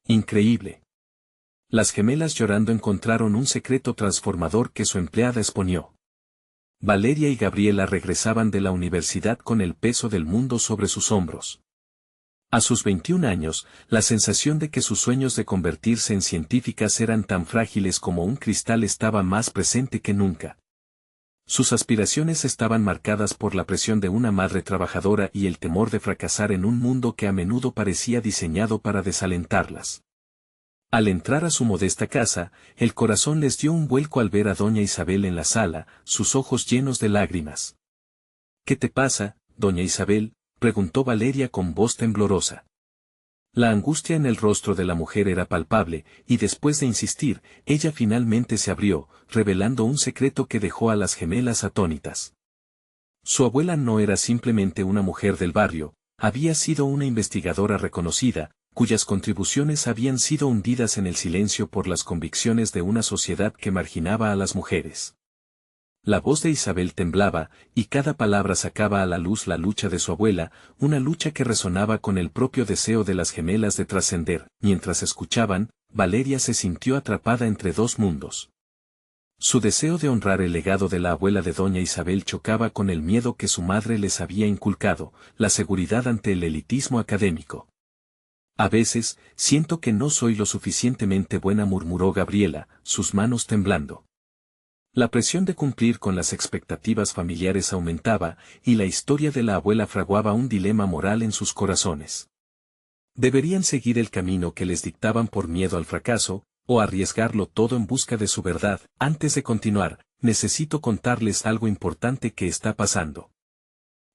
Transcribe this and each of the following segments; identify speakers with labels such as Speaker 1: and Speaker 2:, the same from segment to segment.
Speaker 1: Increíble. Las gemelas llorando encontraron un secreto transformador que su empleada exponió. Valeria y Gabriela regresaban de la universidad con el peso del mundo sobre sus hombros. A sus 21 años, la sensación de que sus sueños de convertirse en científicas eran tan frágiles como un cristal estaba más presente que nunca. Sus aspiraciones estaban marcadas por la presión de una madre trabajadora y el temor de fracasar en un mundo que a menudo parecía diseñado para desalentarlas. Al entrar a su modesta casa, el corazón les dio un vuelco al ver a doña Isabel en la sala, sus ojos llenos de lágrimas. «¿Qué te pasa, doña Isabel?», preguntó Valeria con voz temblorosa. La angustia en el rostro de la mujer era palpable, y después de insistir, ella finalmente se abrió, revelando un secreto que dejó a las gemelas atónitas. Su abuela no era simplemente una mujer del barrio, había sido una investigadora reconocida, cuyas contribuciones habían sido hundidas en el silencio por las convicciones de una sociedad que marginaba a las mujeres. La voz de Isabel temblaba, y cada palabra sacaba a la luz la lucha de su abuela, una lucha que resonaba con el propio deseo de las gemelas de trascender. Mientras escuchaban, Valeria se sintió atrapada entre dos mundos. Su deseo de honrar el legado de la abuela de doña Isabel chocaba con el miedo que su madre les había inculcado, la seguridad ante el elitismo académico. «A veces, siento que no soy lo suficientemente buena», murmuró Gabriela, sus manos temblando. La presión de cumplir con las expectativas familiares aumentaba, y la historia de la abuela fraguaba un dilema moral en sus corazones. ¿Deberían seguir el camino que les dictaban por miedo al fracaso, o arriesgarlo todo en busca de su verdad? Antes de continuar, necesito contarles algo importante que está pasando.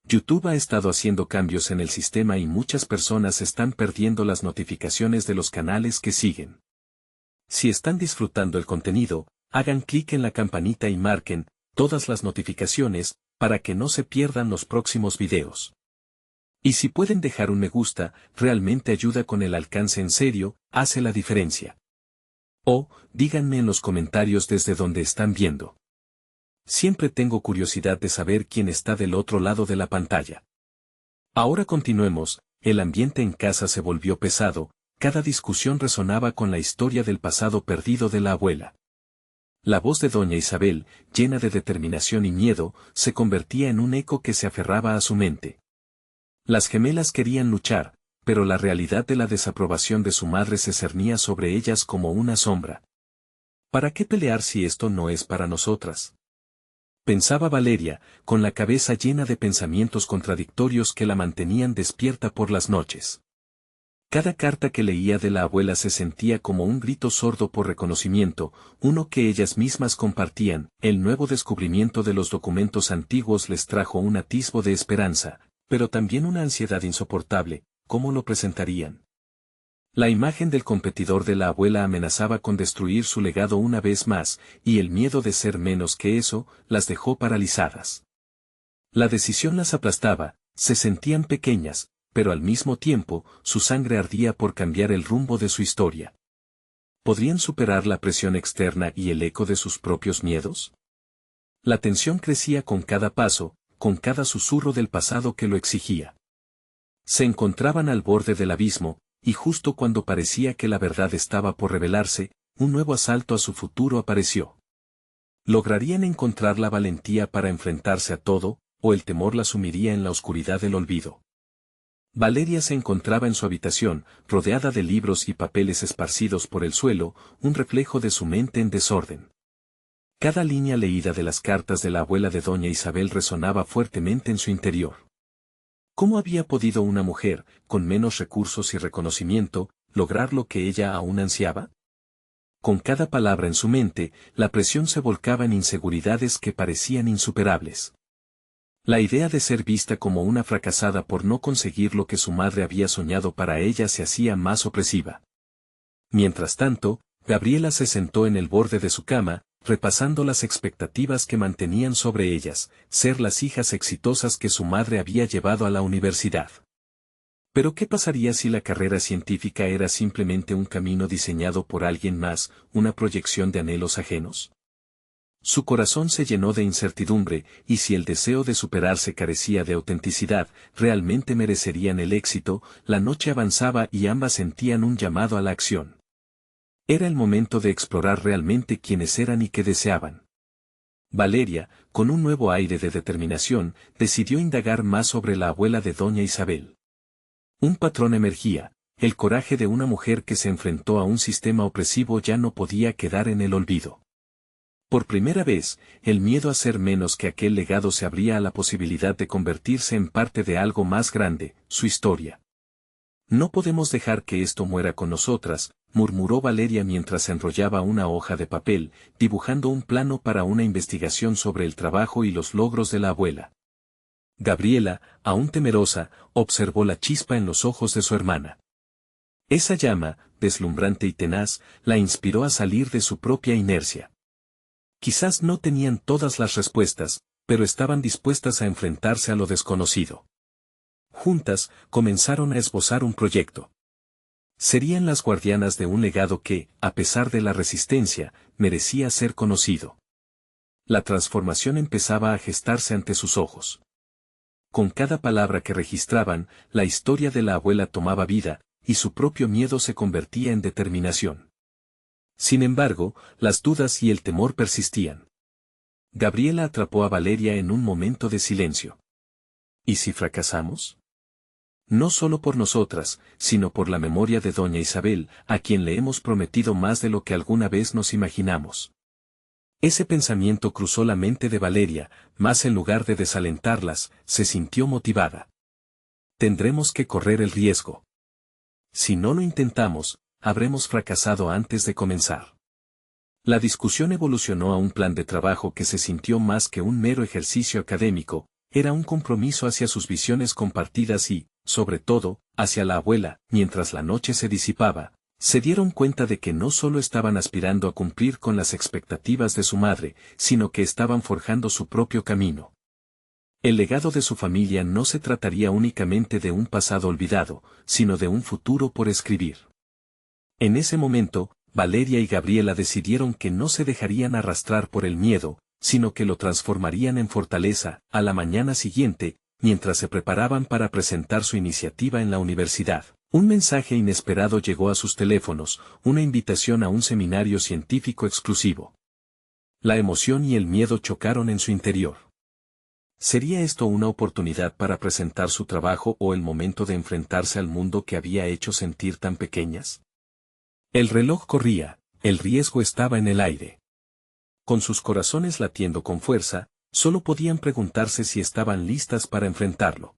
Speaker 1: YouTube ha estado haciendo cambios en el sistema y muchas personas están perdiendo las notificaciones de los canales que siguen. Si están disfrutando el contenido, hagan clic en la campanita y marquen todas las notificaciones para que no se pierdan los próximos videos. Y si pueden dejar un me gusta, realmente ayuda con el alcance, en serio, hace la diferencia. O, díganme en los comentarios desde donde están viendo. Siempre tengo curiosidad de saber quién está del otro lado de la pantalla. Ahora continuemos. El ambiente en casa se volvió pesado, cada discusión resonaba con la historia del pasado perdido de la abuela. La voz de doña Isabel, llena de determinación y miedo, se convertía en un eco que se aferraba a su mente. Las gemelas querían luchar, pero la realidad de la desaprobación de su madre se cernía sobre ellas como una sombra. ¿Para qué pelear si esto no es para nosotras?, pensaba Valeria, con la cabeza llena de pensamientos contradictorios que la mantenían despierta por las noches. Cada carta que leía de la abuela se sentía como un grito sordo por reconocimiento, uno que ellas mismas compartían. El nuevo descubrimiento de los documentos antiguos les trajo un atisbo de esperanza, pero también una ansiedad insoportable. ¿Cómo lo presentarían? La imagen del competidor de la abuela amenazaba con destruir su legado una vez más, y el miedo de ser menos que eso, las dejó paralizadas. La decisión las aplastaba, se sentían pequeñas, pero al mismo tiempo, su sangre ardía por cambiar el rumbo de su historia. ¿Podrían superar la presión externa y el eco de sus propios miedos? La tensión crecía con cada paso, con cada susurro del pasado que lo exigía. Se encontraban al borde del abismo, y justo cuando parecía que la verdad estaba por revelarse, un nuevo asalto a su futuro apareció. ¿Lograrían encontrar la valentía para enfrentarse a todo, o el temor las sumiría en la oscuridad del olvido? Valeria se encontraba en su habitación, rodeada de libros y papeles esparcidos por el suelo, un reflejo de su mente en desorden. Cada línea leída de las cartas de la abuela de doña Isabel resonaba fuertemente en su interior. ¿Cómo había podido una mujer, con menos recursos y reconocimiento, lograr lo que ella aún ansiaba? Con cada palabra en su mente, la presión se volcaba en inseguridades que parecían insuperables. La idea de ser vista como una fracasada por no conseguir lo que su madre había soñado para ella se hacía más opresiva. Mientras tanto, Gabriela se sentó en el borde de su cama, repasando las expectativas que mantenían sobre ellas, ser las hijas exitosas que su madre había llevado a la universidad. Pero ¿qué pasaría si la carrera científica era simplemente un camino diseñado por alguien más, una proyección de anhelos ajenos? Su corazón se llenó de incertidumbre, y si el deseo de superarse carecía de autenticidad, realmente merecerían el éxito. La noche avanzaba y ambas sentían un llamado a la acción. Era el momento de explorar realmente quiénes eran y qué deseaban. Valeria, con un nuevo aire de determinación, decidió indagar más sobre la abuela de doña Isabel. Un patrón emergía: el coraje de una mujer que se enfrentó a un sistema opresivo ya no podía quedar en el olvido. Por primera vez, el miedo a ser menos que aquel legado se abría a la posibilidad de convertirse en parte de algo más grande, su historia. No podemos dejar que esto muera con nosotras, murmuró Valeria mientras enrollaba una hoja de papel, dibujando un plano para una investigación sobre el trabajo y los logros de la abuela. Gabriela, aún temerosa, observó la chispa en los ojos de su hermana. Esa llama, deslumbrante y tenaz, la inspiró a salir de su propia inercia. Quizás no tenían todas las respuestas, pero estaban dispuestas a enfrentarse a lo desconocido. Juntas, comenzaron a esbozar un proyecto. Serían las guardianas de un legado que, a pesar de la resistencia, merecía ser conocido. La transformación empezaba a gestarse ante sus ojos. Con cada palabra que registraban, la historia de la abuela tomaba vida, y su propio miedo se convertía en determinación. Sin embargo, las dudas y el temor persistían. Gabriela atrapó a Valeria en un momento de silencio. ¿Y si fracasamos? No solo por nosotras, sino por la memoria de doña Isabel, a quien le hemos prometido más de lo que alguna vez nos imaginamos. Ese pensamiento cruzó la mente de Valeria, mas en lugar de desalentarlas, se sintió motivada. Tendremos que correr el riesgo. Si no lo intentamos, habremos fracasado antes de comenzar. La discusión evolucionó a un plan de trabajo que se sintió más que un mero ejercicio académico, era un compromiso hacia sus visiones compartidas y, sobre todo, hacia la abuela. Mientras la noche se disipaba, se dieron cuenta de que no solo estaban aspirando a cumplir con las expectativas de su madre, sino que estaban forjando su propio camino. El legado de su familia no se trataría únicamente de un pasado olvidado, sino de un futuro por escribir. En ese momento, Valeria y Gabriela decidieron que no se dejarían arrastrar por el miedo, sino que lo transformarían en fortaleza. A la mañana siguiente, mientras se preparaban para presentar su iniciativa en la universidad, un mensaje inesperado llegó a sus teléfonos, una invitación a un seminario científico exclusivo. La emoción y el miedo chocaron en su interior. ¿Sería esto una oportunidad para presentar su trabajo o el momento de enfrentarse al mundo que había hecho sentir tan pequeñas? El reloj corría, el riesgo estaba en el aire. Con sus corazones latiendo con fuerza, solo podían preguntarse si estaban listas para enfrentarlo.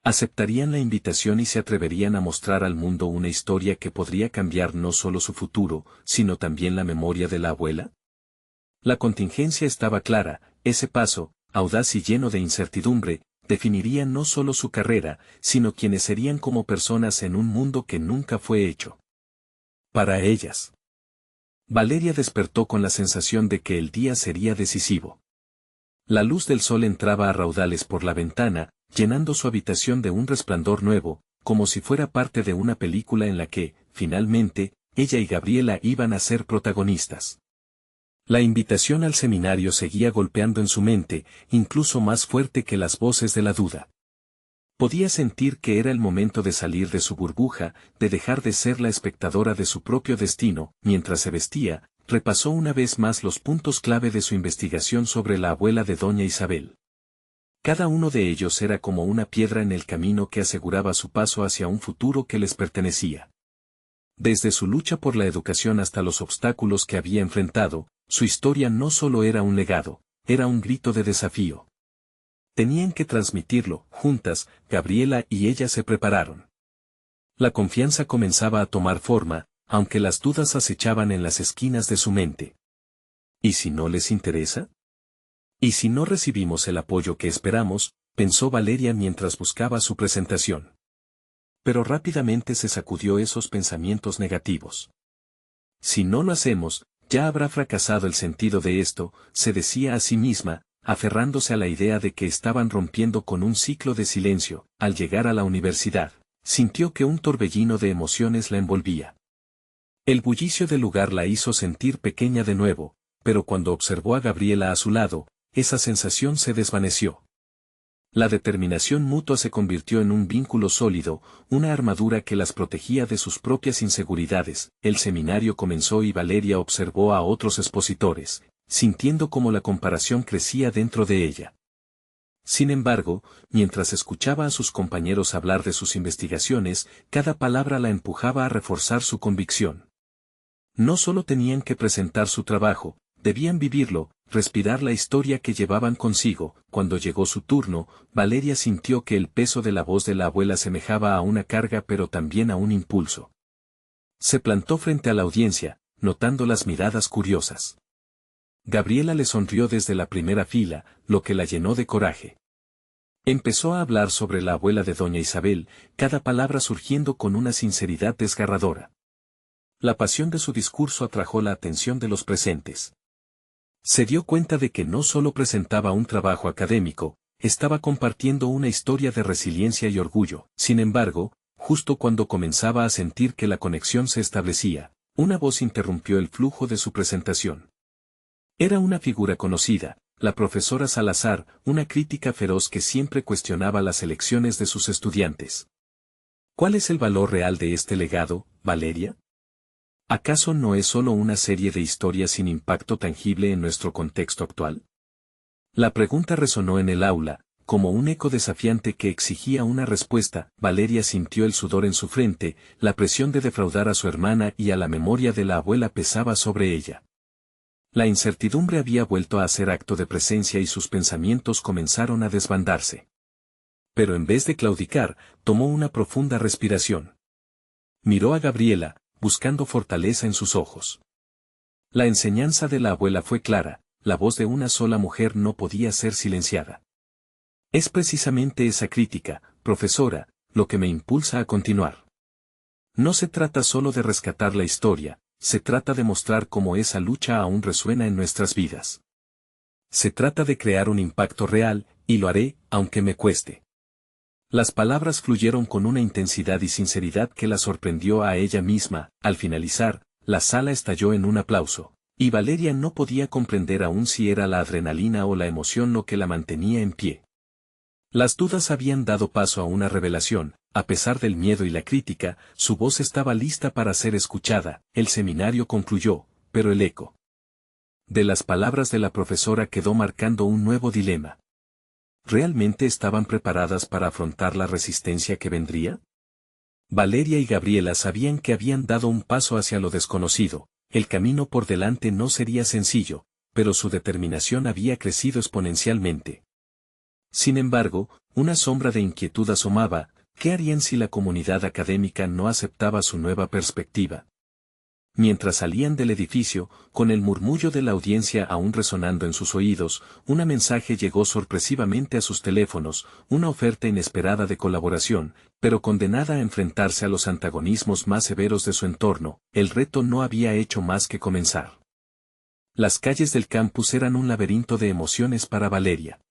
Speaker 1: ¿Aceptarían la invitación y se atreverían a mostrar al mundo una historia que podría cambiar no solo su futuro, sino también la memoria de la abuela? La contingencia estaba clara: ese paso, audaz y lleno de incertidumbre, definiría no solo su carrera, sino quienes serían como personas en un mundo que nunca fue hecho para ellas. Valeria despertó con la sensación de que el día sería decisivo. La luz del sol entraba a raudales por la ventana, llenando su habitación de un resplandor nuevo, como si fuera parte de una película en la que, finalmente, ella y Gabriela iban a ser protagonistas. La invitación al seminario seguía golpeando en su mente, incluso más fuerte que las voces de la duda. Podía sentir que era el momento de salir de su burbuja, de dejar de ser la espectadora de su propio destino. Mientras se vestía, repasó una vez más los puntos clave de su investigación sobre la abuela de doña Isabel. Cada uno de ellos era como una piedra en el camino que aseguraba su paso hacia un futuro que les pertenecía. Desde su lucha por la educación hasta los obstáculos que había enfrentado, su historia no solo era un legado, era un grito de desafío. Tenían que transmitirlo. Juntas, Gabriela y ella se prepararon. La confianza comenzaba a tomar forma, aunque las dudas acechaban en las esquinas de su mente. ¿Y si no les interesa? ¿Y si no recibimos el apoyo que esperamos?, pensó Valeria mientras buscaba su presentación. Pero rápidamente se sacudió esos pensamientos negativos. Si no lo hacemos, ya habrá fracasado el sentido de esto, se decía a sí misma, aferrándose a la idea de que estaban rompiendo con un ciclo de silencio. Al llegar a la universidad, sintió que un torbellino de emociones la envolvía. El bullicio del lugar la hizo sentir pequeña de nuevo, pero cuando observó a Gabriela a su lado, esa sensación se desvaneció. La determinación mutua se convirtió en un vínculo sólido, una armadura que las protegía de sus propias inseguridades. El seminario comenzó y Valeria observó a otros expositores, sintiendo cómo la comparación crecía dentro de ella. Sin embargo, mientras escuchaba a sus compañeros hablar de sus investigaciones, cada palabra la empujaba a reforzar su convicción. No solo tenían que presentar su trabajo, debían vivirlo, respirar la historia que llevaban consigo. Cuando llegó su turno, Valeria sintió que el peso de la voz de la abuela semejaba a una carga pero también a un impulso. Se plantó frente a la audiencia, notando las miradas curiosas. Gabriela le sonrió desde la primera fila, lo que la llenó de coraje. Empezó a hablar sobre la abuela de doña Isabel, cada palabra surgiendo con una sinceridad desgarradora. La pasión de su discurso atrajo la atención de los presentes. Se dio cuenta de que no solo presentaba un trabajo académico, estaba compartiendo una historia de resiliencia y orgullo. Sin embargo, justo cuando comenzaba a sentir que la conexión se establecía, una voz interrumpió el flujo de su presentación. Era una figura conocida, la profesora Salazar, una crítica feroz que siempre cuestionaba las elecciones de sus estudiantes. ¿Cuál es el valor real de este legado, Valeria? ¿Acaso no es solo una serie de historias sin impacto tangible en nuestro contexto actual? La pregunta resonó en el aula, como un eco desafiante que exigía una respuesta. Valeria sintió el sudor en su frente, la presión de defraudar a su hermana y a la memoria de la abuela pesaba sobre ella. La incertidumbre había vuelto a hacer acto de presencia y sus pensamientos comenzaron a desbandarse. Pero en vez de claudicar, tomó una profunda respiración. Miró a Gabriela, buscando fortaleza en sus ojos. La enseñanza de la abuela fue clara, la voz de una sola mujer no podía ser silenciada. Es precisamente esa crítica, profesora, lo que me impulsa a continuar. No se trata solo de rescatar la historia, se trata de mostrar cómo esa lucha aún resuena en nuestras vidas. Se trata de crear un impacto real, y lo haré, aunque me cueste. Las palabras fluyeron con una intensidad y sinceridad que la sorprendió a ella misma. Al finalizar, la sala estalló en un aplauso, y Valeria no podía comprender aún si era la adrenalina o la emoción lo que la mantenía en pie. Las dudas habían dado paso a una revelación. A pesar del miedo y la crítica, su voz estaba lista para ser escuchada. El seminario concluyó, pero el eco de las palabras de la profesora quedó marcando un nuevo dilema. ¿Realmente estaban preparadas para afrontar la resistencia que vendría? Valeria y Gabriela sabían que habían dado un paso hacia lo desconocido. El camino por delante no sería sencillo, pero su determinación había crecido exponencialmente. Sin embargo, una sombra de inquietud asomaba. ¿Qué harían si la comunidad académica no aceptaba su nueva perspectiva? Mientras salían del edificio, con el murmullo de la audiencia aún resonando en sus oídos, un mensaje llegó sorpresivamente a sus teléfonos, una oferta inesperada de colaboración, pero condenada a enfrentarse a los antagonismos más severos de su entorno. El reto no había hecho más que comenzar. Las calles del campus eran un laberinto de emociones para Valeria.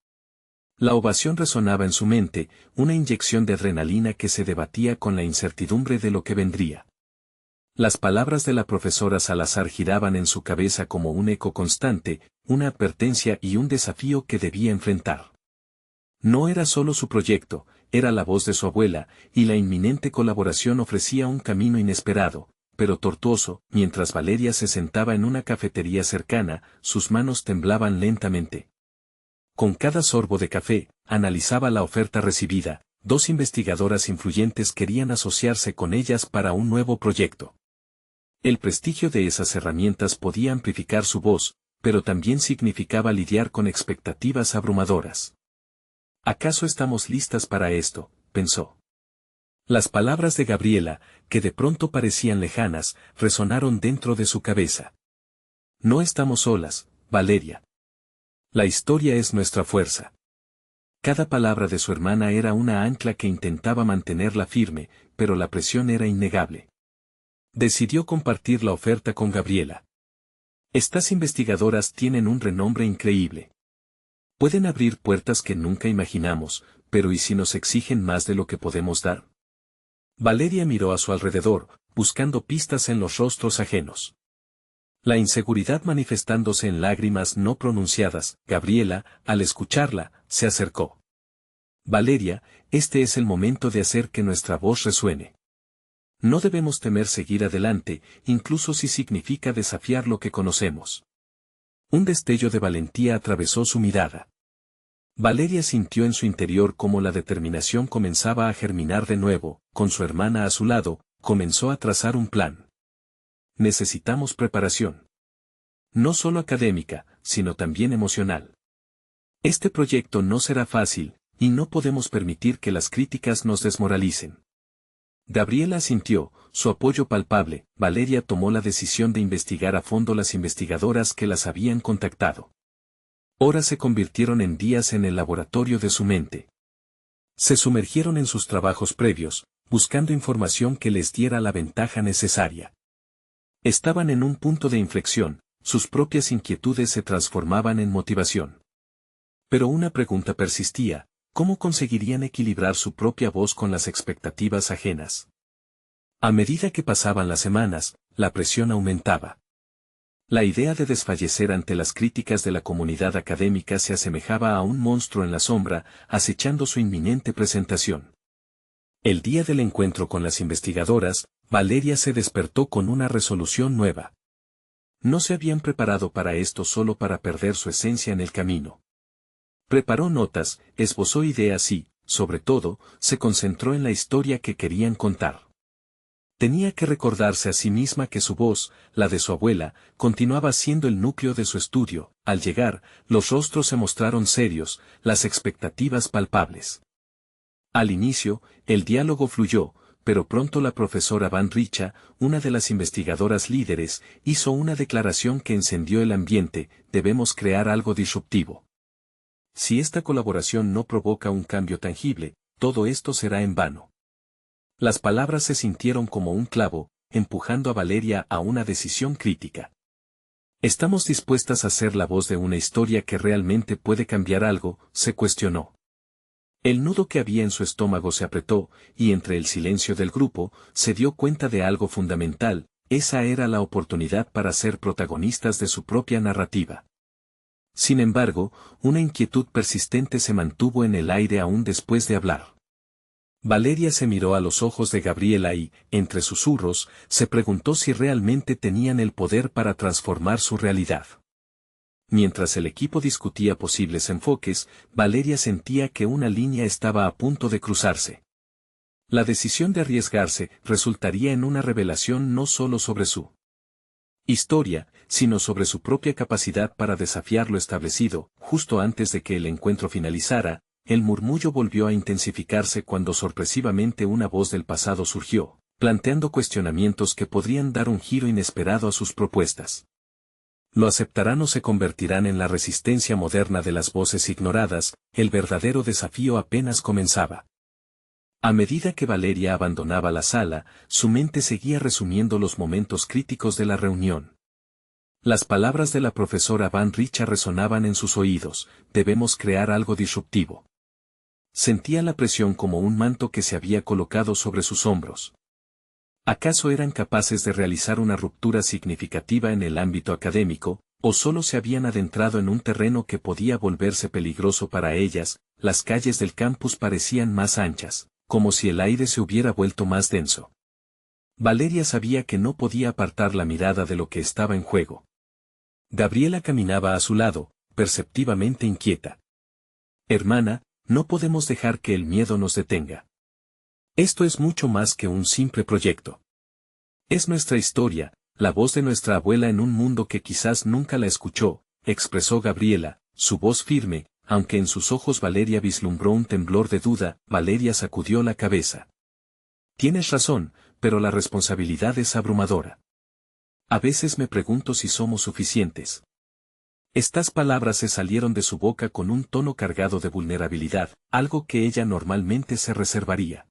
Speaker 1: La ovación resonaba en su mente, una inyección de adrenalina que se debatía con la incertidumbre de lo que vendría. Las palabras de la profesora Salazar giraban en su cabeza como un eco constante, una advertencia y un desafío que debía enfrentar. No era solo su proyecto, era la voz de su abuela, y la inminente colaboración ofrecía un camino inesperado, pero tortuoso. Mientras Valeria se sentaba en una cafetería cercana, sus manos temblaban lentamente. Con cada sorbo de café, analizaba la oferta recibida. 2 investigadoras influyentes querían asociarse con ellas para un nuevo proyecto. El prestigio de esas herramientas podía amplificar su voz, pero también significaba lidiar con expectativas abrumadoras. ¿Acaso estamos listas para esto?, pensó. Las palabras de Gabriela, que de pronto parecían lejanas, resonaron dentro de su cabeza. No estamos solas, Valeria. La historia es nuestra fuerza. Cada palabra de su hermana era una ancla que intentaba mantenerla firme, pero la presión era innegable. Decidió compartir la oferta con Gabriela. Estas investigadoras tienen un renombre increíble. Pueden abrir puertas que nunca imaginamos, pero ¿y si nos exigen más de lo que podemos dar? Valeria miró a su alrededor, buscando pistas en los rostros ajenos. La inseguridad manifestándose en lágrimas no pronunciadas, Gabriela, al escucharla, se acercó. Valeria, este es el momento de hacer que nuestra voz resuene. No debemos temer seguir adelante, incluso si significa desafiar lo que conocemos. Un destello de valentía atravesó su mirada. Valeria sintió en su interior cómo la determinación comenzaba a germinar de nuevo, con su hermana a su lado, comenzó a trazar un plan. Necesitamos preparación. No solo académica, sino también emocional. Este proyecto no será fácil, y no podemos permitir que las críticas nos desmoralicen. Gabriela asintió, su apoyo palpable. Valeria tomó la decisión de investigar a fondo las investigadoras que las habían contactado. Horas se convirtieron en días en el laboratorio de su mente. Se sumergieron en sus trabajos previos, buscando información que les diera la ventaja necesaria. Estaban en un punto de inflexión, sus propias inquietudes se transformaban en motivación. Pero una pregunta persistía: ¿cómo conseguirían equilibrar su propia voz con las expectativas ajenas? A medida que pasaban las semanas, la presión aumentaba. La idea de desfallecer ante las críticas de la comunidad académica se asemejaba a un monstruo en la sombra, acechando su inminente presentación. El día del encuentro con las investigadoras, Valeria se despertó con una resolución nueva. No se habían preparado para esto solo para perder su esencia en el camino. Preparó notas, esbozó ideas y, sobre todo, se concentró en la historia que querían contar. Tenía que recordarse a sí misma que su voz, la de su abuela, continuaba siendo el núcleo de su estudio. Al llegar, los rostros se mostraron serios, las expectativas palpables. Al inicio, el diálogo fluyó, pero pronto la profesora Van Richa, una de las investigadoras líderes, hizo una declaración que encendió el ambiente: debemos crear algo disruptivo. Si esta colaboración no provoca un cambio tangible, todo esto será en vano. Las palabras se sintieron como un clavo, empujando a Valeria a una decisión crítica. ¿Estamos dispuestas a ser la voz de una historia que realmente puede cambiar algo?, se cuestionó. El nudo que había en su estómago se apretó, y entre el silencio del grupo, se dio cuenta de algo fundamental: esa era la oportunidad para ser protagonistas de su propia narrativa. Sin embargo, una inquietud persistente se mantuvo en el aire aún después de hablar. Valeria se miró a los ojos de Gabriela y, entre susurros, se preguntó si realmente tenían el poder para transformar su realidad. Mientras el equipo discutía posibles enfoques, Valeria sentía que una línea estaba a punto de cruzarse. La decisión de arriesgarse resultaría en una revelación no solo sobre su historia, sino sobre su propia capacidad para desafiar lo establecido. Justo antes de que el encuentro finalizara, el murmullo volvió a intensificarse cuando sorpresivamente una voz del pasado surgió, planteando cuestionamientos que podrían dar un giro inesperado a sus propuestas. ¿Lo aceptarán o se convertirán en la resistencia moderna de las voces ignoradas? El verdadero desafío apenas comenzaba. A medida que Valeria abandonaba la sala, su mente seguía resumiendo los momentos críticos de la reunión. Las palabras de la profesora Van Richa resonaban en sus oídos: debemos crear algo disruptivo. Sentía la presión como un manto que se había colocado sobre sus hombros. ¿Acaso eran capaces de realizar una ruptura significativa en el ámbito académico, o solo se habían adentrado en un terreno que podía volverse peligroso para ellas? Las calles del campus parecían más anchas, como si el aire se hubiera vuelto más denso. Valeria sabía que no podía apartar la mirada de lo que estaba en juego. Gabriela caminaba a su lado, perceptivamente inquieta. Hermana, no podemos dejar que el miedo nos detenga. Esto es mucho más que un simple proyecto. Es nuestra historia, la voz de nuestra abuela en un mundo que quizás nunca la escuchó, expresó Gabriela, su voz firme, aunque en sus ojos Valeria vislumbró un temblor de duda. Valeria sacudió la cabeza. Tienes razón, pero la responsabilidad es abrumadora. A veces me pregunto si somos suficientes. Estas palabras se salieron de su boca con un tono cargado de vulnerabilidad, algo que ella normalmente se reservaría.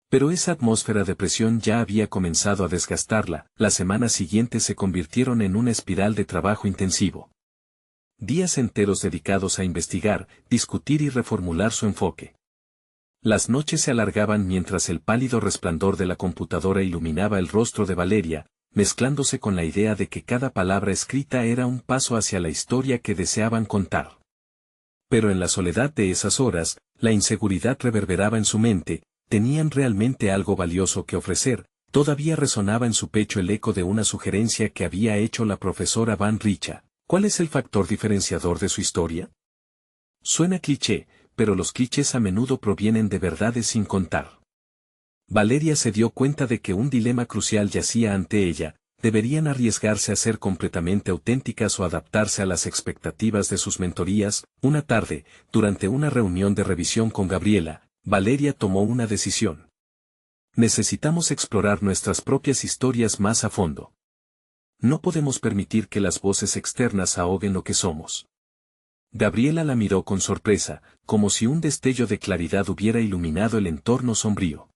Speaker 1: Pero esa atmósfera de presión ya había comenzado a desgastarla. Las semanas siguientes se convirtieron en una espiral de trabajo intensivo. Días enteros dedicados a investigar, discutir y reformular su enfoque. Las noches se alargaban mientras el pálido resplandor de la computadora iluminaba el rostro de Valeria, mezclándose con la idea de que cada palabra escrita era un paso hacia la historia que deseaban contar. Pero en la soledad de esas horas, la inseguridad reverberaba en su mente, tenían realmente algo valioso que ofrecer, todavía resonaba en su pecho el eco de una sugerencia que había hecho la profesora Van Richa. ¿Cuál es el factor diferenciador de su historia? Suena cliché, pero los clichés a menudo provienen de verdades sin contar. Valeria se dio cuenta de que un dilema crucial yacía ante ella: ¿deberían arriesgarse a ser completamente auténticas o adaptarse a las expectativas de sus mentorías? Una tarde, durante una reunión de revisión con Gabriela, Valeria tomó una decisión. Necesitamos explorar nuestras propias historias más a fondo. No podemos permitir que las voces externas ahoguen lo que somos. Gabriela la miró con sorpresa, como si un destello de claridad hubiera iluminado el entorno sombrío.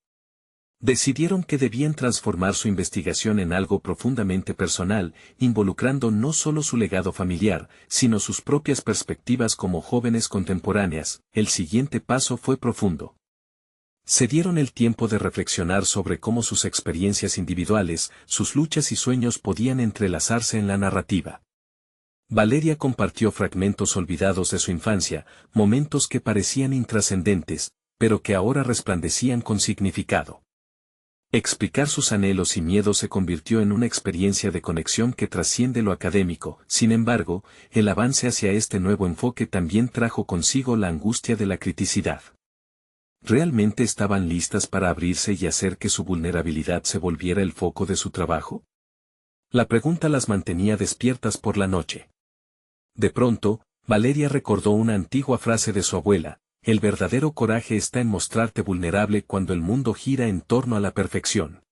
Speaker 1: Decidieron que debían transformar su investigación en algo profundamente personal, involucrando no solo su legado familiar, sino sus propias perspectivas como jóvenes contemporáneas. El siguiente paso fue profundo. Se dieron el tiempo de reflexionar sobre cómo sus experiencias individuales, sus luchas y sueños podían entrelazarse en la narrativa. Valeria compartió fragmentos olvidados de su infancia, momentos que parecían intrascendentes, pero que ahora resplandecían con significado. Explicar sus anhelos y miedos se convirtió en una experiencia de conexión que trasciende lo académico. Sin embargo, el avance hacia este nuevo enfoque también trajo consigo la angustia de la criticidad. ¿Realmente estaban listas para abrirse y hacer que su vulnerabilidad se volviera el foco de su trabajo? La pregunta las mantenía despiertas por la noche. De pronto, Valeria recordó una antigua frase de su abuela: el verdadero coraje está en mostrarte vulnerable cuando el mundo gira en torno a la perfección.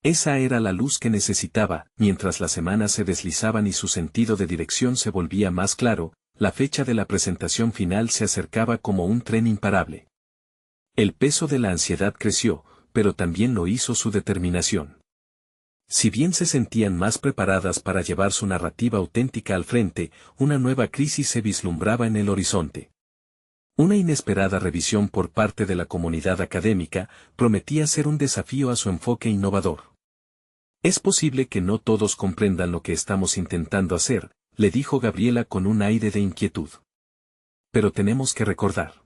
Speaker 1: Esa era la luz que necesitaba. Mientras las semanas se deslizaban y su sentido de dirección se volvía más claro, la fecha de la presentación final se acercaba como un tren imparable. El peso de la ansiedad creció, pero también lo hizo su determinación. Si bien se sentían más preparadas para llevar su narrativa auténtica al frente, una nueva crisis se vislumbraba en el horizonte. Una inesperada revisión por parte de la comunidad académica prometía ser un desafío a su enfoque innovador. Es posible que no todos comprendan lo que estamos intentando hacer, le dijo Gabriela con un aire de inquietud. Pero tenemos que recordar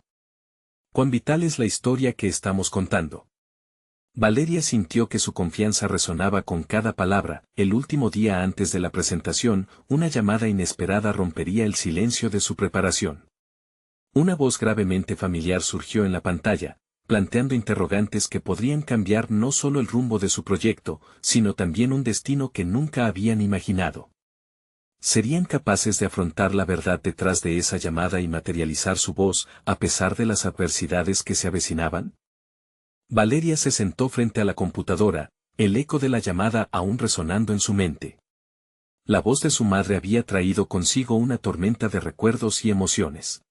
Speaker 1: cuán vital es la historia que estamos contando. Valeria sintió que su confianza resonaba con cada palabra. El último día antes de la presentación, una llamada inesperada rompería el silencio de su preparación. Una voz gravemente familiar surgió en la pantalla, planteando interrogantes que podrían cambiar no solo el rumbo de su proyecto, sino también un destino que nunca habían imaginado. ¿Serían capaces de afrontar la verdad detrás de esa llamada y materializar su voz, a pesar de las adversidades que se avecinaban? Valeria se sentó frente a la computadora, el eco de la llamada aún resonando en su mente. La voz de su madre había traído consigo una tormenta de recuerdos y emociones.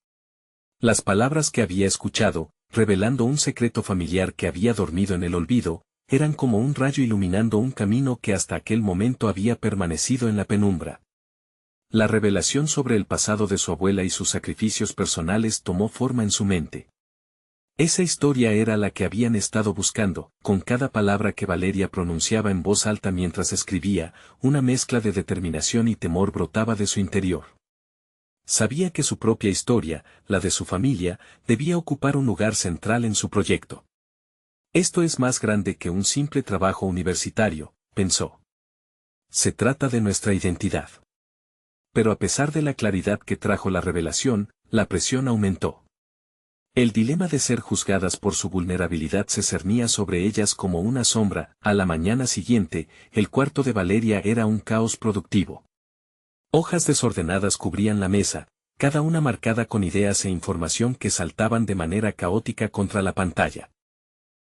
Speaker 1: Las palabras que había escuchado, revelando un secreto familiar que había dormido en el olvido, eran como un rayo iluminando un camino que hasta aquel momento había permanecido en la penumbra. La revelación sobre el pasado de su abuela y sus sacrificios personales tomó forma en su mente. Esa historia era la que habían estado buscando. Con cada palabra que Valeria pronunciaba en voz alta mientras escribía, una mezcla de determinación y temor brotaba de su interior. Sabía que su propia historia, la de su familia, debía ocupar un lugar central en su proyecto. Esto es más grande que un simple trabajo universitario, pensó. Se trata de nuestra identidad. Pero a pesar de la claridad que trajo la revelación, la presión aumentó. El dilema de ser juzgadas por su vulnerabilidad se cernía sobre ellas como una sombra. A la mañana siguiente, el cuarto de Valeria era un caos productivo. Hojas desordenadas cubrían la mesa, cada una marcada con ideas e información que saltaban de manera caótica contra la pantalla.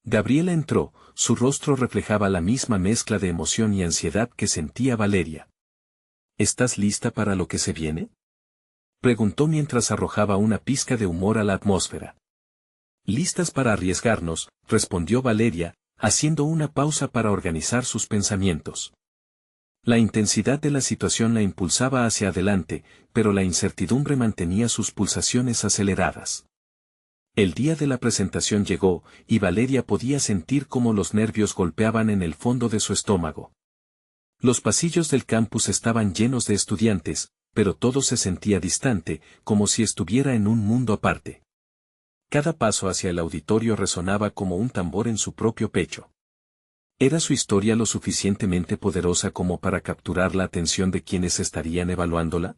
Speaker 1: Gabriela entró, su rostro reflejaba la misma mezcla de emoción y ansiedad que sentía Valeria. ¿Estás lista para lo que se viene?, preguntó mientras arrojaba una pizca de humor a la atmósfera. Listas para arriesgarnos, respondió Valeria, haciendo una pausa para organizar sus pensamientos. La intensidad de la situación la impulsaba hacia adelante, pero la incertidumbre mantenía sus pulsaciones aceleradas. El día de la presentación llegó, y Valeria podía sentir cómo los nervios golpeaban en el fondo de su estómago. Los pasillos del campus estaban llenos de estudiantes, pero todo se sentía distante, como si estuviera en un mundo aparte. Cada paso hacia el auditorio resonaba como un tambor en su propio pecho. ¿Era su historia lo suficientemente poderosa como para capturar la atención de quienes estarían evaluándola?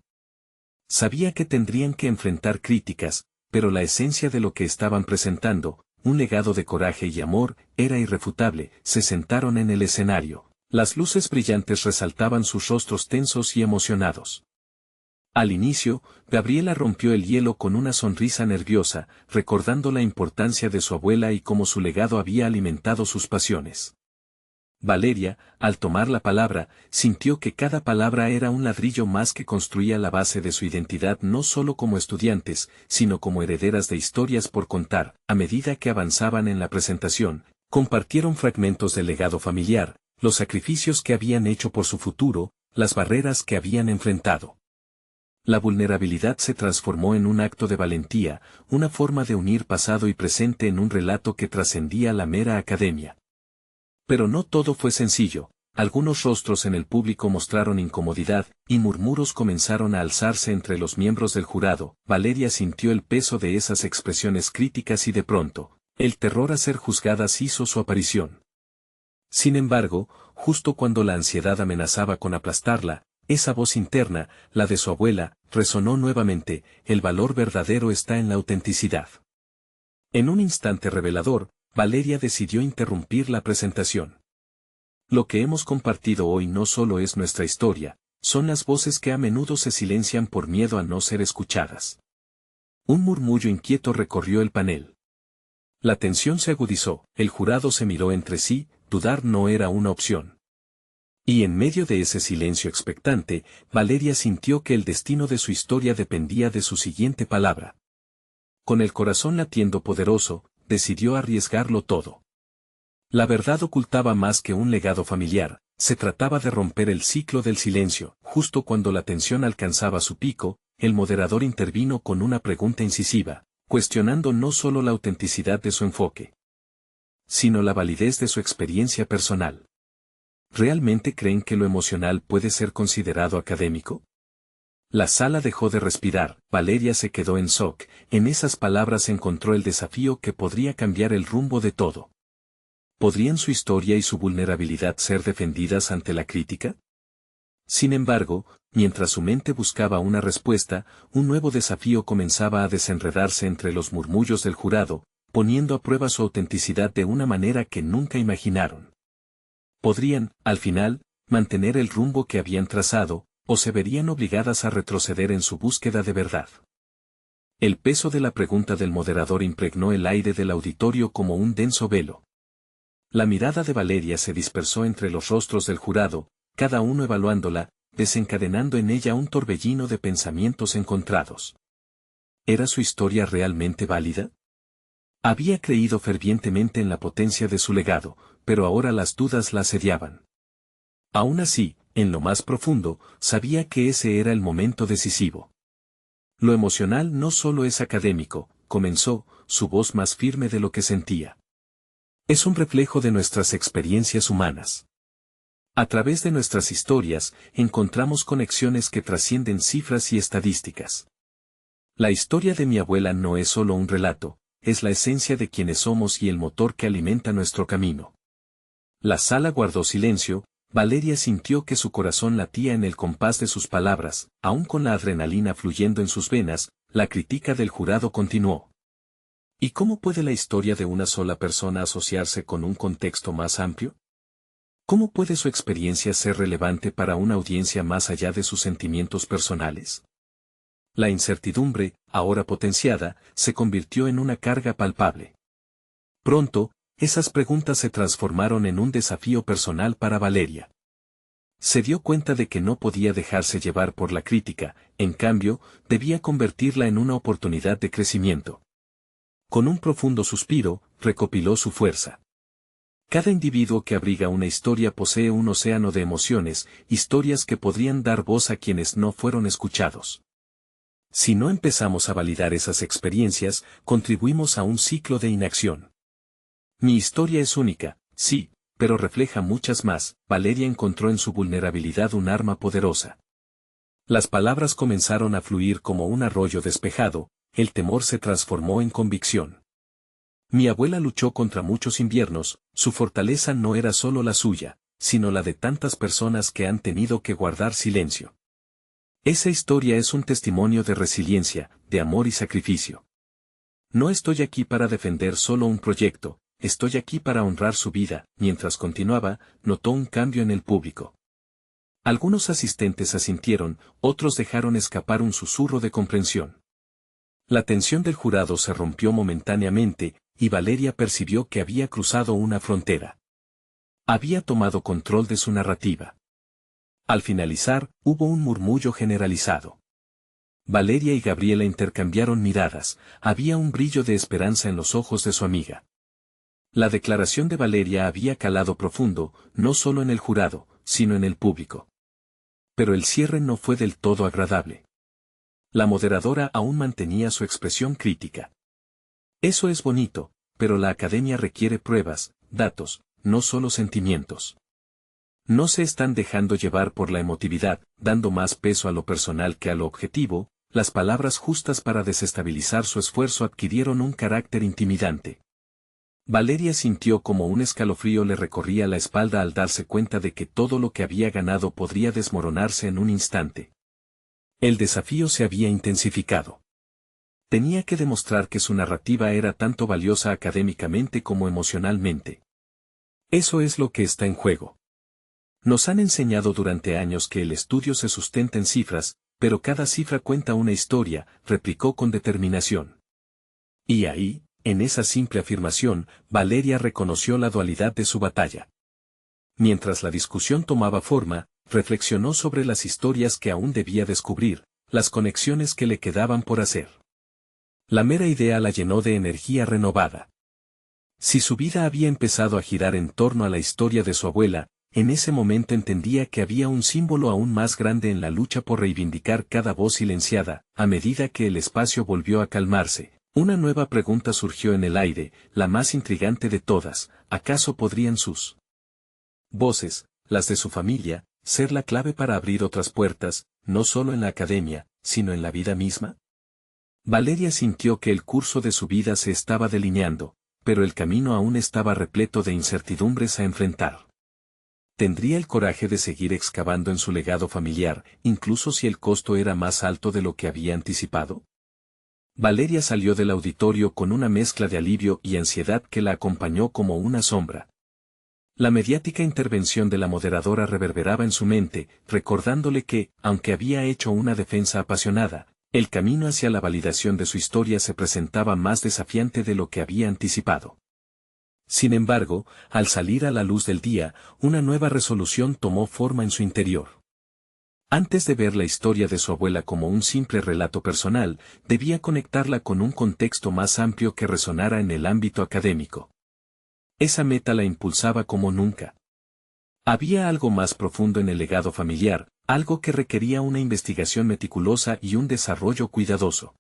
Speaker 1: Sabía que tendrían que enfrentar críticas, pero la esencia de lo que estaban presentando, un legado de coraje y amor, era irrefutable. Se sentaron en el escenario. Las luces brillantes resaltaban sus rostros tensos y emocionados. Al inicio, Gabriela rompió el hielo con una sonrisa nerviosa, recordando la importancia de su abuela y cómo su legado había alimentado sus pasiones. Valeria, al tomar la palabra, sintió que cada palabra era un ladrillo más que construía la base de su identidad no solo como estudiantes, sino como herederas de historias por contar. A medida que avanzaban en la presentación, compartieron fragmentos del legado familiar, los sacrificios que habían hecho por su futuro, las barreras que habían enfrentado. La vulnerabilidad se transformó en un acto de valentía, una forma de unir pasado y presente en un relato que trascendía la mera academia. Pero no todo fue sencillo, algunos rostros en el público mostraron incomodidad, y murmuros comenzaron a alzarse entre los miembros del jurado. Valeria sintió el peso de esas expresiones críticas y de pronto, el terror a ser juzgadas hizo su aparición. Sin embargo, justo cuando la ansiedad amenazaba con aplastarla, esa voz interna, la de su abuela, resonó nuevamente: el valor verdadero está en la autenticidad. En un instante revelador, Valeria decidió interrumpir la presentación. Lo que hemos compartido hoy no solo es nuestra historia, son las voces que a menudo se silencian por miedo a no ser escuchadas. Un murmullo inquieto recorrió el panel. La tensión se agudizó, el jurado se miró entre sí, dudar no era una opción. Y en medio de ese silencio expectante, Valeria sintió que el destino de su historia dependía de su siguiente palabra. Con el corazón latiendo poderoso, decidió arriesgarlo todo. La verdad ocultaba más que un legado familiar, se trataba de romper el ciclo del silencio. Justo cuando la tensión alcanzaba su pico, el moderador intervino con una pregunta incisiva, cuestionando no solo la autenticidad de su enfoque, sino la validez de su experiencia personal. ¿Realmente creen que lo emocional puede ser considerado académico? La sala dejó de respirar, Valeria se quedó en shock, en esas palabras encontró el desafío que podría cambiar el rumbo de todo. ¿Podrían su historia y su vulnerabilidad ser defendidas ante la crítica? Sin embargo, mientras su mente buscaba una respuesta, un nuevo desafío comenzaba a desenredarse entre los murmullos del jurado, poniendo a prueba su autenticidad de una manera que nunca imaginaron. ¿Podrían, al final, mantener el rumbo que habían trazado, o se verían obligadas a retroceder en su búsqueda de verdad? El peso de la pregunta del moderador impregnó el aire del auditorio como un denso velo. La mirada de Valeria se dispersó entre los rostros del jurado, cada uno evaluándola, desencadenando en ella un torbellino de pensamientos encontrados. ¿Era su historia realmente válida? Había creído fervientemente en la potencia de su legado, pero ahora las dudas la asediaban. Aún así, en lo más profundo, sabía que ese era el momento decisivo. Lo emocional no solo es académico, comenzó, su voz más firme de lo que sentía. Es un reflejo de nuestras experiencias humanas. A través de nuestras historias, encontramos conexiones que trascienden cifras y estadísticas. La historia de mi abuela no es solo un relato, es la esencia de quienes somos y el motor que alimenta nuestro camino. La sala guardó silencio, Valeria sintió que su corazón latía en el compás de sus palabras, aún con la adrenalina fluyendo en sus venas, la crítica del jurado continuó. ¿Y cómo puede la historia de una sola persona asociarse con un contexto más amplio? ¿Cómo puede su experiencia ser relevante para una audiencia más allá de sus sentimientos personales? La incertidumbre, ahora potenciada, se convirtió en una carga palpable. Pronto, esas preguntas se transformaron en un desafío personal para Valeria. Se dio cuenta de que no podía dejarse llevar por la crítica, en cambio, debía convertirla en una oportunidad de crecimiento. Con un profundo suspiro, recopiló su fuerza. Cada individuo que abriga una historia posee un océano de emociones, historias que podrían dar voz a quienes no fueron escuchados. Si no empezamos a validar esas experiencias, contribuimos a un ciclo de inacción. Mi historia es única, sí, pero refleja muchas más. Valeria encontró en su vulnerabilidad un arma poderosa. Las palabras comenzaron a fluir como un arroyo despejado, el temor se transformó en convicción. Mi abuela luchó contra muchos inviernos, su fortaleza no era solo la suya, sino la de tantas personas que han tenido que guardar silencio. Esa historia es un testimonio de resiliencia, de amor y sacrificio. No estoy aquí para defender solo un proyecto, estoy aquí para honrar su vida. Mientras continuaba, notó un cambio en el público. Algunos asistentes asintieron, otros dejaron escapar un susurro de comprensión. La tensión del jurado se rompió momentáneamente, y Valeria percibió que había cruzado una frontera. Había tomado control de su narrativa. Al finalizar, hubo un murmullo generalizado. Valeria y Gabriela intercambiaron miradas, había un brillo de esperanza en los ojos de su amiga. La declaración de Valeria había calado profundo, no solo en el jurado, sino en el público. Pero el cierre no fue del todo agradable. La moderadora aún mantenía su expresión crítica. Eso es bonito, pero la academia requiere pruebas, datos, no solo sentimientos. No se están dejando llevar por la emotividad, dando más peso a lo personal que a lo objetivo. Las palabras justas para desestabilizar su esfuerzo adquirieron un carácter intimidante. Valeria sintió como un escalofrío le recorría la espalda al darse cuenta de que todo lo que había ganado podría desmoronarse en un instante. El desafío se había intensificado. Tenía que demostrar que su narrativa era tanto valiosa académicamente como emocionalmente. Eso es lo que está en juego. Nos han enseñado durante años que el estudio se sustenta en cifras, pero cada cifra cuenta una historia, replicó con determinación. Y ahí, en esa simple afirmación, Valeria reconoció la dualidad de su batalla. Mientras la discusión tomaba forma, reflexionó sobre las historias que aún debía descubrir, las conexiones que le quedaban por hacer. La mera idea la llenó de energía renovada. Si su vida había empezado a girar en torno a la historia de su abuela, en ese momento entendía que había un símbolo aún más grande en la lucha por reivindicar cada voz silenciada. A medida que el espacio volvió a calmarse, una nueva pregunta surgió en el aire, la más intrigante de todas: ¿acaso podrían sus voces, las de su familia, ser la clave para abrir otras puertas, no solo en la academia, sino en la vida misma? Valeria sintió que el curso de su vida se estaba delineando, pero el camino aún estaba repleto de incertidumbres a enfrentar. ¿Tendría el coraje de seguir excavando en su legado familiar, incluso si el costo era más alto de lo que había anticipado? Valeria salió del auditorio con una mezcla de alivio y ansiedad que la acompañó como una sombra. La mediática intervención de la moderadora reverberaba en su mente, recordándole que, aunque había hecho una defensa apasionada, el camino hacia la validación de su historia se presentaba más desafiante de lo que había anticipado. Sin embargo, al salir a la luz del día, una nueva resolución tomó forma en su interior. Antes de ver la historia de su abuela como un simple relato personal, debía conectarla con un contexto más amplio que resonara en el ámbito académico. Esa meta la impulsaba como nunca. Había algo más profundo en el legado familiar, algo que requería una investigación meticulosa y un desarrollo cuidadoso.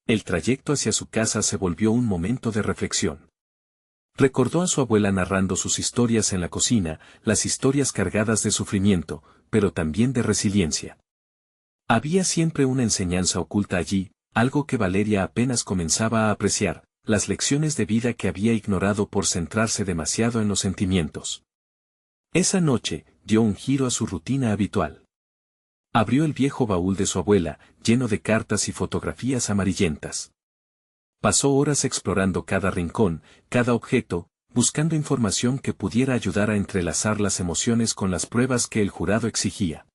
Speaker 1: El trayecto hacia su casa se volvió un momento de reflexión. Recordó a su abuela narrando sus historias en la cocina, las historias cargadas de sufrimiento, pero también de resiliencia. Había siempre una enseñanza oculta allí, algo que Valeria apenas comenzaba a apreciar, las lecciones de vida que había ignorado por centrarse demasiado en los sentimientos. Esa noche, dio un giro a su rutina habitual. Abrió el viejo baúl de su abuela, lleno de cartas y fotografías amarillentas. Pasó horas explorando cada rincón, cada objeto, buscando información que pudiera ayudar a entrelazar las emociones con las pruebas que el jurado exigía.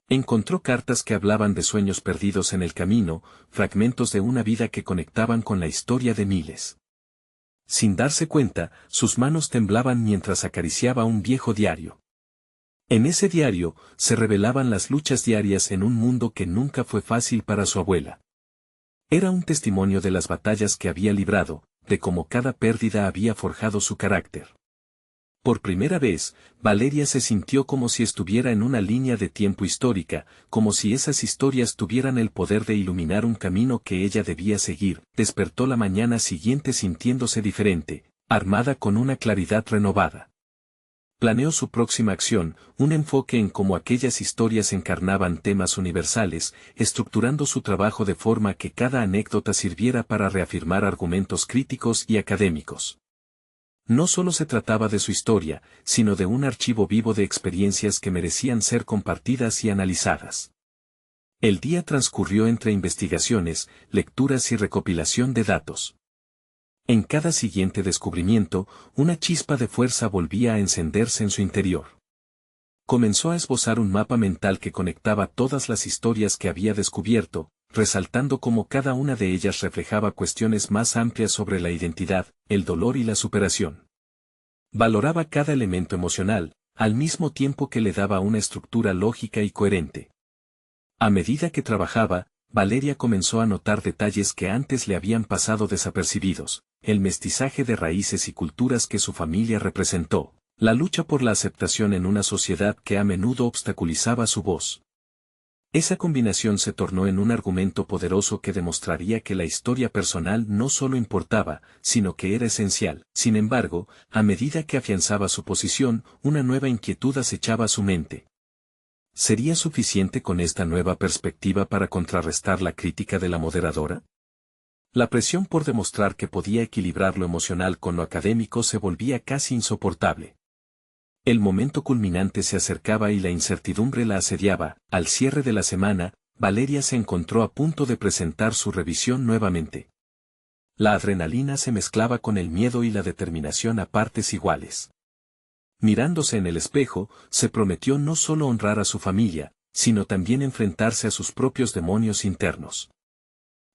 Speaker 1: Encontró cartas que hablaban de sueños perdidos en el camino, fragmentos de una vida que conectaban con la historia de miles. Sin darse cuenta, sus manos temblaban mientras acariciaba un viejo diario. En ese diario, se revelaban las luchas diarias en un mundo que nunca fue fácil para su abuela. Era un testimonio de las batallas que había librado, de cómo cada pérdida había forjado su carácter. Por primera vez, Valeria se sintió como si estuviera en una línea de tiempo histórica, como si esas historias tuvieran el poder de iluminar un camino que ella debía seguir. Despertó la mañana siguiente sintiéndose diferente, armada con una claridad renovada. Planeó su próxima acción, un enfoque en cómo aquellas historias encarnaban temas universales, estructurando su trabajo de forma que cada anécdota sirviera para reafirmar argumentos críticos y académicos. No solo se trataba de su historia, sino de un archivo vivo de experiencias que merecían ser compartidas y analizadas. El día transcurrió entre investigaciones, lecturas y recopilación de datos. En cada siguiente descubrimiento, una chispa de fuerza volvía a encenderse en su interior. Comenzó a esbozar un mapa mental que conectaba todas las historias que había descubierto, resaltando cómo cada una de ellas reflejaba cuestiones más amplias sobre la identidad, el dolor y la superación. Valoraba cada elemento emocional, al mismo tiempo que le daba una estructura lógica y coherente. A medida que trabajaba, Valeria comenzó a notar detalles que antes le habían pasado desapercibidos, el mestizaje de raíces y culturas que su familia representó, la lucha por la aceptación en una sociedad que a menudo obstaculizaba su voz. Esa combinación se tornó en un argumento poderoso que demostraría que la historia personal no solo importaba, sino que era esencial. Sin embargo, a medida que afianzaba su posición, una nueva inquietud acechaba su mente. ¿Sería suficiente con esta nueva perspectiva para contrarrestar la crítica de la moderadora? La presión por demostrar que podía equilibrar lo emocional con lo académico se volvía casi insoportable. El momento culminante se acercaba y la incertidumbre la asediaba. Al cierre de la semana, Valeria se encontró a punto de presentar su revisión nuevamente. La adrenalina se mezclaba con el miedo y la determinación a partes iguales. Mirándose en el espejo, se prometió no solo honrar a su familia, sino también enfrentarse a sus propios demonios internos.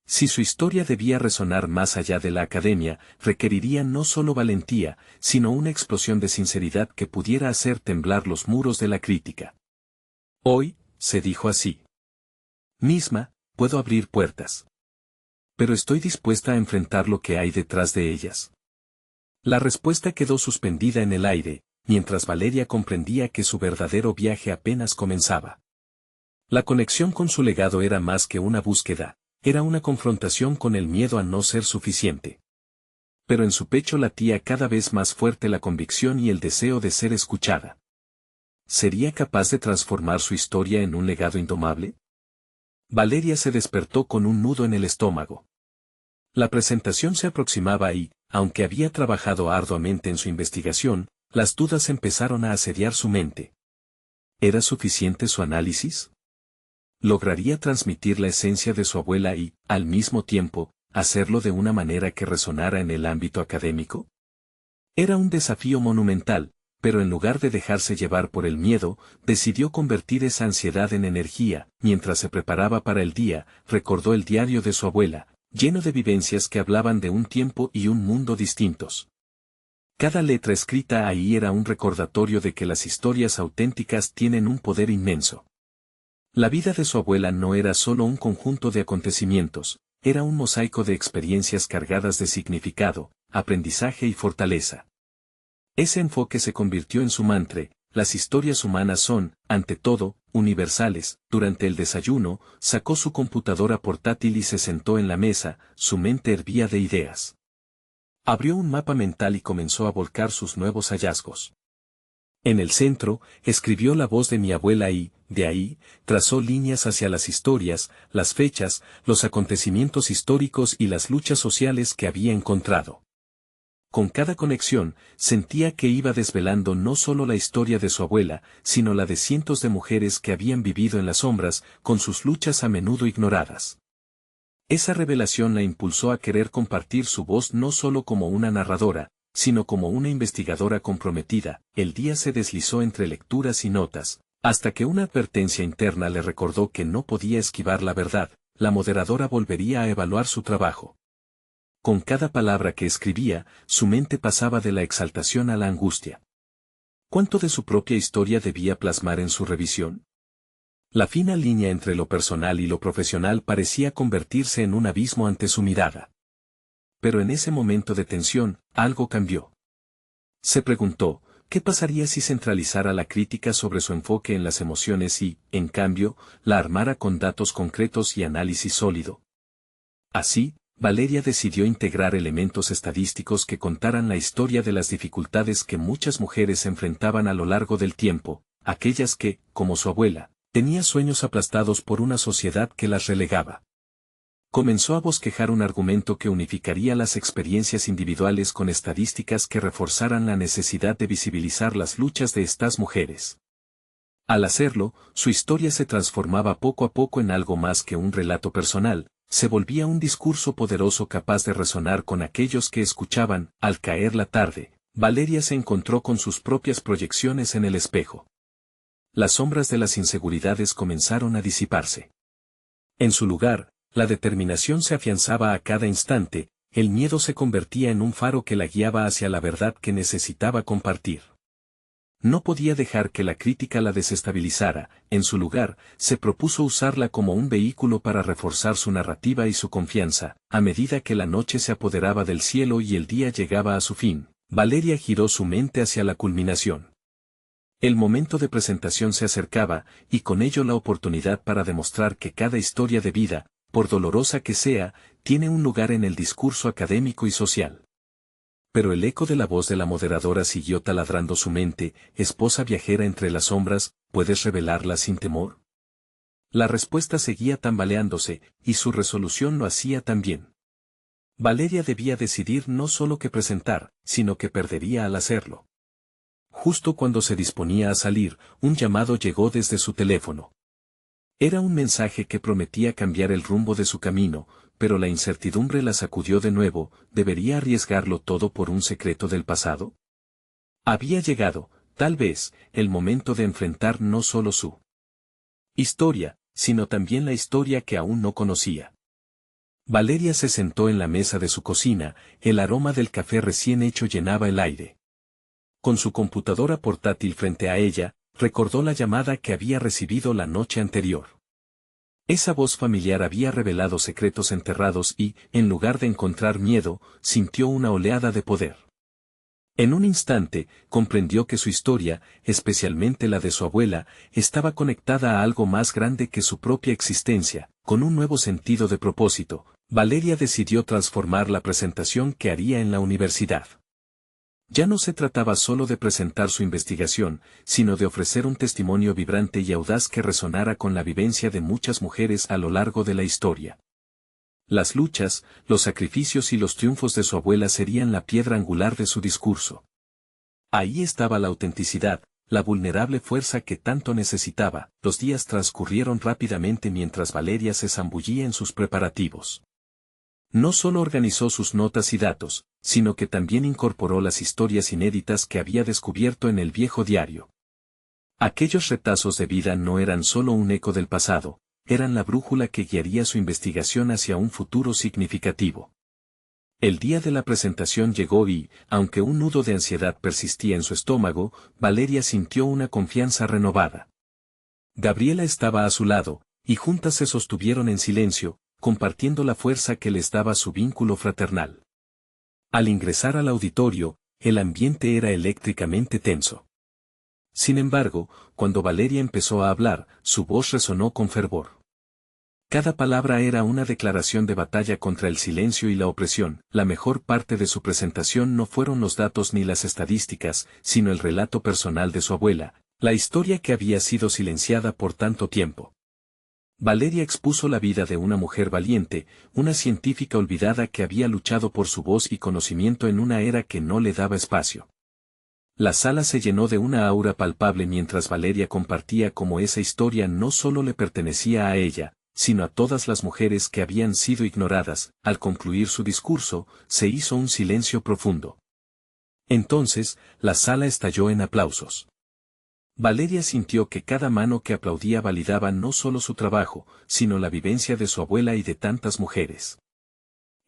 Speaker 1: Si su historia debía resonar más allá de la academia, requeriría no solo valentía, sino una explosión de sinceridad que pudiera hacer temblar los muros de la crítica. Hoy, se dijo así misma, puedo abrir puertas. Pero estoy dispuesta a enfrentar lo que hay detrás de ellas. La respuesta quedó suspendida en el aire, mientras Valeria comprendía que su verdadero viaje apenas comenzaba. La conexión con su legado era más que una búsqueda, era una confrontación con el miedo a no ser suficiente. Pero en su pecho latía cada vez más fuerte la convicción y el deseo de ser escuchada. ¿Sería capaz de transformar su historia en un legado indomable? Valeria se despertó con un nudo en el estómago. La presentación se aproximaba y, aunque había trabajado arduamente en su investigación, las dudas empezaron a asediar su mente. ¿Era suficiente su análisis? ¿Lograría transmitir la esencia de su abuela y, al mismo tiempo, hacerlo de una manera que resonara en el ámbito académico? Era un desafío monumental, pero en lugar de dejarse llevar por el miedo, decidió convertir esa ansiedad en energía. Mientras se preparaba para el día, recordó el diario de su abuela, lleno de vivencias que hablaban de un tiempo y un mundo distintos. Cada letra escrita ahí era un recordatorio de que las historias auténticas tienen un poder inmenso. La vida de su abuela no era solo un conjunto de acontecimientos, era un mosaico de experiencias cargadas de significado, aprendizaje y fortaleza. Ese enfoque se convirtió en su mantra: las historias humanas son, ante todo, universales. Durante el desayuno, sacó su computadora portátil y se sentó en la mesa, su mente hervía de ideas. Abrió un mapa mental y comenzó a volcar sus nuevos hallazgos. En el centro, escribió la voz de mi abuela y, de ahí, trazó líneas hacia las historias, las fechas, los acontecimientos históricos y las luchas sociales que había encontrado. Con cada conexión, sentía que iba desvelando no solo la historia de su abuela, sino la de cientos de mujeres que habían vivido en las sombras, con sus luchas a menudo ignoradas. Esa revelación la impulsó a querer compartir su voz no solo como una narradora, sino como una investigadora comprometida. El día se deslizó entre lecturas y notas, hasta que una advertencia interna le recordó que no podía esquivar la verdad. La moderadora volvería a evaluar su trabajo. Con cada palabra que escribía, su mente pasaba de la exaltación a la angustia. ¿Cuánto de su propia historia debía plasmar en su revisión? La fina línea entre lo personal y lo profesional parecía convertirse en un abismo ante su mirada. Pero en ese momento de tensión, algo cambió. Se preguntó, ¿qué pasaría si centralizara la crítica sobre su enfoque en las emociones y, en cambio, la armara con datos concretos y análisis sólido? Así, Valeria decidió integrar elementos estadísticos que contaran la historia de las dificultades que muchas mujeres enfrentaban a lo largo del tiempo, aquellas que, como su abuela, tenían sueños aplastados por una sociedad que las relegaba. Comenzó a bosquejar un argumento que unificaría las experiencias individuales con estadísticas que reforzaran la necesidad de visibilizar las luchas de estas mujeres. Al hacerlo, su historia se transformaba poco a poco en algo más que un relato personal, se volvía un discurso poderoso capaz de resonar con aquellos que escuchaban. Al caer la tarde, Valeria se encontró con sus propias proyecciones en el espejo. Las sombras de las inseguridades comenzaron a disiparse. En su lugar, la determinación se afianzaba a cada instante, el miedo se convertía en un faro que la guiaba hacia la verdad que necesitaba compartir. No podía dejar que la crítica la desestabilizara, en su lugar, se propuso usarla como un vehículo para reforzar su narrativa y su confianza. A medida que la noche se apoderaba del cielo y el día llegaba a su fin, Valeria giró su mente hacia la culminación. El momento de presentación se acercaba, y con ello la oportunidad para demostrar que cada historia de vida, por dolorosa que sea, tiene un lugar en el discurso académico y social. Pero el eco de la voz de la moderadora siguió taladrando su mente. Esposa viajera entre las sombras, ¿puedes revelarla sin temor? La respuesta seguía tambaleándose, y su resolución lo hacía también. Valeria debía decidir no solo qué presentar, sino que perdería al hacerlo. Justo cuando se disponía a salir, un llamado llegó desde su teléfono. Era un mensaje que prometía cambiar el rumbo de su camino, pero la incertidumbre la sacudió de nuevo. ¿Debería arriesgarlo todo por un secreto del pasado? Había llegado, tal vez, el momento de enfrentar no solo su historia, sino también la historia que aún no conocía. Valeria se sentó en la mesa de su cocina, el aroma del café recién hecho llenaba el aire. Con su computadora portátil frente a ella, recordó la llamada que había recibido la noche anterior. Esa voz familiar había revelado secretos enterrados y, en lugar de encontrar miedo, sintió una oleada de poder. En un instante, comprendió que su historia, especialmente la de su abuela, estaba conectada a algo más grande que su propia existencia. Con un nuevo sentido de propósito, Valeria decidió transformar la presentación que haría en la universidad. Ya no se trataba solo de presentar su investigación, sino de ofrecer un testimonio vibrante y audaz que resonara con la vivencia de muchas mujeres a lo largo de la historia. Las luchas, los sacrificios y los triunfos de su abuela serían la piedra angular de su discurso. Ahí estaba la autenticidad, la vulnerable fuerza que tanto necesitaba. Los días transcurrieron rápidamente mientras Valeria se zambullía en sus preparativos. No solo organizó sus notas y datos, sino que también incorporó las historias inéditas que había descubierto en el viejo diario. Aquellos retazos de vida no eran solo un eco del pasado, eran la brújula que guiaría su investigación hacia un futuro significativo. El día de la presentación llegó y, aunque un nudo de ansiedad persistía en su estómago, Valeria sintió una confianza renovada. Gabriela estaba a su lado, y juntas se sostuvieron en silencio, compartiendo la fuerza que les daba su vínculo fraternal. Al ingresar al auditorio, el ambiente era eléctricamente tenso. Sin embargo, cuando Valeria empezó a hablar, su voz resonó con fervor. Cada palabra era una declaración de batalla contra el silencio y la opresión. La mejor parte de su presentación no fueron los datos ni las estadísticas, sino el relato personal de su abuela, la historia que había sido silenciada por tanto tiempo. Valeria expuso la vida de una mujer valiente, una científica olvidada que había luchado por su voz y conocimiento en una era que no le daba espacio. La sala se llenó de una aura palpable mientras Valeria compartía cómo esa historia no solo le pertenecía a ella, sino a todas las mujeres que habían sido ignoradas. Al concluir su discurso, se hizo un silencio profundo. Entonces, la sala estalló en aplausos. Valeria sintió que cada mano que aplaudía validaba no solo su trabajo, sino la vivencia de su abuela y de tantas mujeres.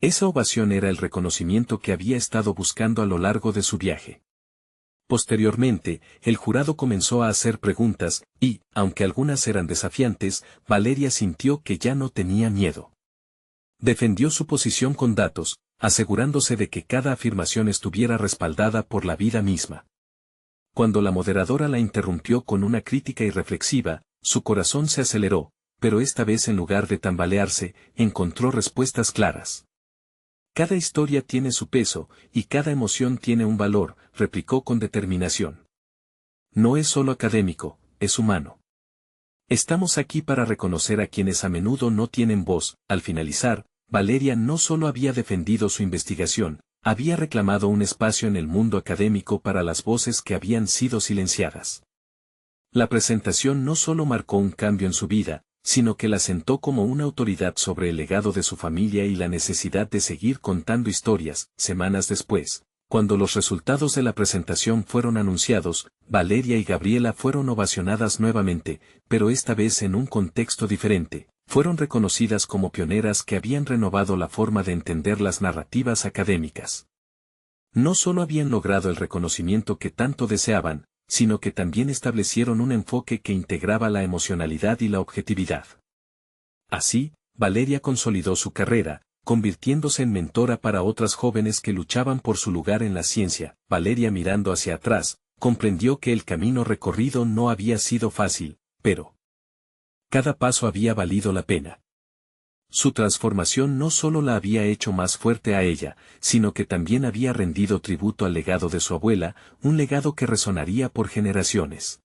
Speaker 1: Esa ovación era el reconocimiento que había estado buscando a lo largo de su viaje. Posteriormente, el jurado comenzó a hacer preguntas, y, aunque algunas eran desafiantes, Valeria sintió que ya no tenía miedo. Defendió su posición con datos, asegurándose de que cada afirmación estuviera respaldada por la vida misma. Cuando la moderadora la interrumpió con una crítica irreflexiva, su corazón se aceleró, pero esta vez en lugar de tambalearse, encontró respuestas claras. Cada historia tiene su peso, y cada emoción tiene un valor, replicó con determinación. No es solo académico, es humano. Estamos aquí para reconocer a quienes a menudo no tienen voz. Al finalizar, Valeria no solo había defendido su investigación, había reclamado un espacio en el mundo académico para las voces que habían sido silenciadas. La presentación no solo marcó un cambio en su vida, sino que la sentó como una autoridad sobre el legado de su familia y la necesidad de seguir contando historias. Semanas después, cuando los resultados de la presentación fueron anunciados, Valeria y Gabriela fueron ovacionadas nuevamente, pero esta vez en un contexto diferente. Fueron reconocidas como pioneras que habían renovado la forma de entender las narrativas académicas. No solo habían logrado el reconocimiento que tanto deseaban, sino que también establecieron un enfoque que integraba la emocionalidad y la objetividad. Así, Valeria consolidó su carrera, convirtiéndose en mentora para otras jóvenes que luchaban por su lugar en la ciencia. Valeria, mirando hacia atrás, comprendió que el camino recorrido no había sido fácil, pero cada paso había valido la pena. Su transformación no solo la había hecho más fuerte a ella, sino que también había rendido tributo al legado de su abuela, un legado que resonaría por generaciones.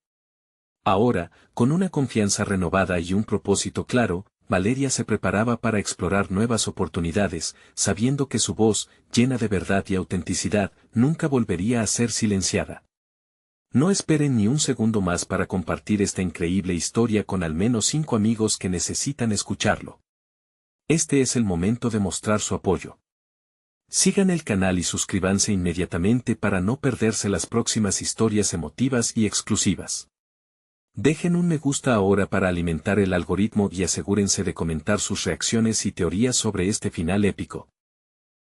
Speaker 1: Ahora, con una confianza renovada y un propósito claro, Valeria se preparaba para explorar nuevas oportunidades, sabiendo que su voz, llena de verdad y autenticidad, nunca volvería a ser silenciada. No esperen ni un segundo más para compartir esta increíble historia con al menos 5 amigos que necesitan escucharlo. Este es el momento de mostrar su apoyo. Sigan el canal y suscríbanse inmediatamente para no perderse las próximas historias emotivas y exclusivas. Dejen un me gusta ahora para alimentar el algoritmo y asegúrense de comentar sus reacciones y teorías sobre este final épico.